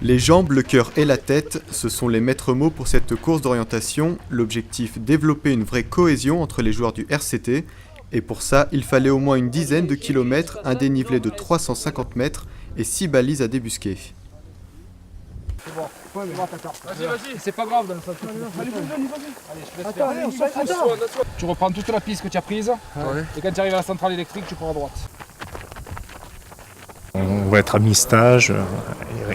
Les jambes, le cœur et la tête, ce sont les maîtres mots pour cette course d'orientation. L'objectif, développer une vraie cohésion entre les joueurs du RCT. Et pour ça, il fallait au moins une dizaine de kilomètres, un dénivelé de 350 mètres et 6 balises à débusquer. C'est bon, vas-y, c'est pas grave dans le sens que allez, je laisse faire. Attends. Tu reprends toute la piste que tu as prise, et quand tu arrives à la centrale électrique, tu prends à droite. On va être à mi-stage,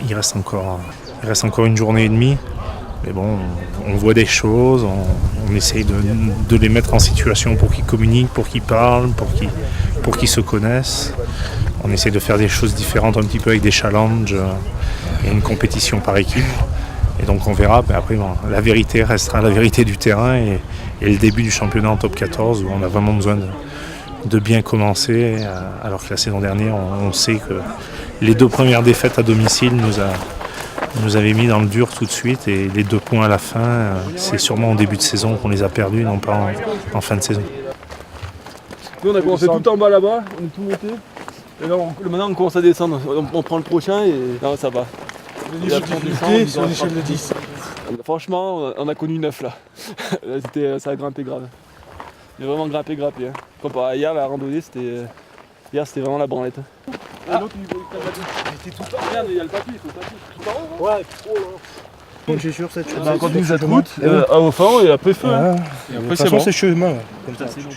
il reste encore une journée et demie. Mais bon, on voit des choses, on essaye de les mettre en situation pour qu'ils communiquent, pour qu'ils parlent, pour qu'ils se connaissent. On essaye de faire des choses différentes un petit peu avec des challenges et une compétition par équipe. Et donc on verra, mais après bon, la vérité restera la vérité du terrain et le début du championnat en top 14 où on a vraiment besoin de bien commencer, alors que la saison dernière, on sait que les 2 premières défaites à domicile nous avaient mis dans le dur tout de suite et les 2 points à la fin, c'est sûrement au début de saison qu'on les a perdus, non pas en fin de saison. Nous on a commencé tout en bas là-bas, on est tout monté. Et là maintenant on commence à descendre, on prend le prochain et là ça va. Les difficultés sur l'échelle de 10. Franchement, on a connu 9 là. Ça a grimpé grave. Il a vraiment grimpé. Hein. Comparé à hier, la randonnée, c'était vraiment la branlette. Ah. L'autre niveau du il était tout en merde, il y a le papier, il faut le papier. Tout en haut, ouais, trop là. Quand j'ai sur cette On continue cette route, au fond et après feu. Hein. Et après c'est bon. C'est chemin. Comme ça, c'est bon.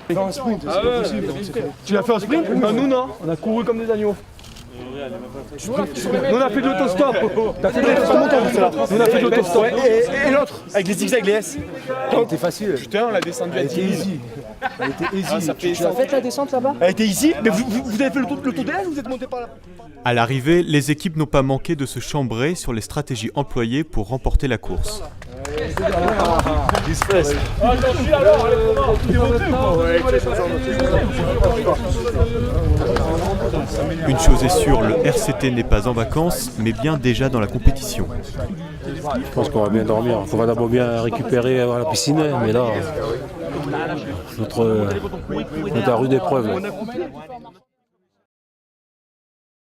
Un sprint, Tu l'as fait en sprint? Nous non, on a couru comme des agneaux. Nous on a fait de l'autostop. T'as fait de l'autostop. Nous on a fait de l'autostop. Et l'autre, avec les zigzags, les S. C'était facile. Putain, on l'a descendu à 10 easy. Elle était easy. Tu as fait la descente là-bas? Elle était easy, mais vous avez fait le tour de l'S ou vous êtes monté par là? À l'arrivée, les équipes n'ont pas manqué de se chambrer sur les stratégies employées pour remporter la course. Une chose est sûre, le RCT n'est pas en vacances, mais bien déjà dans la compétition. Je pense qu'on va bien dormir. Il faudra d'abord bien récupérer à la piscine, mais là, notre à rude épreuve. Là.